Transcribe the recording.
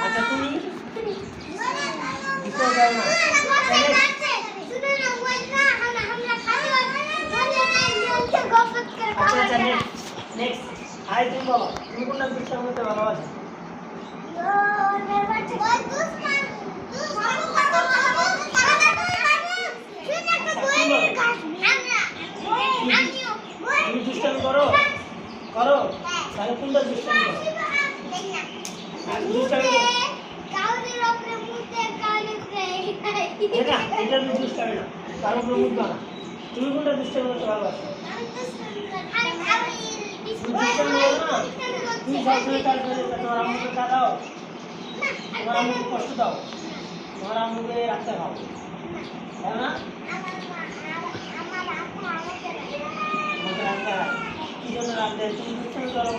আচ্ছা তুমি আচ্ছা নেক্সট হাই তুমি বলো তুমি কোনটা দুষ্টামি করতে ভালোবাসো? তুমি দুষ্টামি করো করো তাহলে কোনটা দুষ্টামি করো? দুষ্টামি করো এটা এটা দুষ্টামি না, কারো উপরে মুখ না। তুমি কোনটা দুষ্টামি করতে ভালোবাসো? তুমি সবসময় কাজ করে তোমার আম্মুকে চা দাও, তোমার আম্মুকে কষ্ট দাও, তোমার আম্মুকে রাখতে খাও, তাই না? আমাকে রাখতে হয় কি জন্য রাখতে? তুমি দুষ্টামি করো।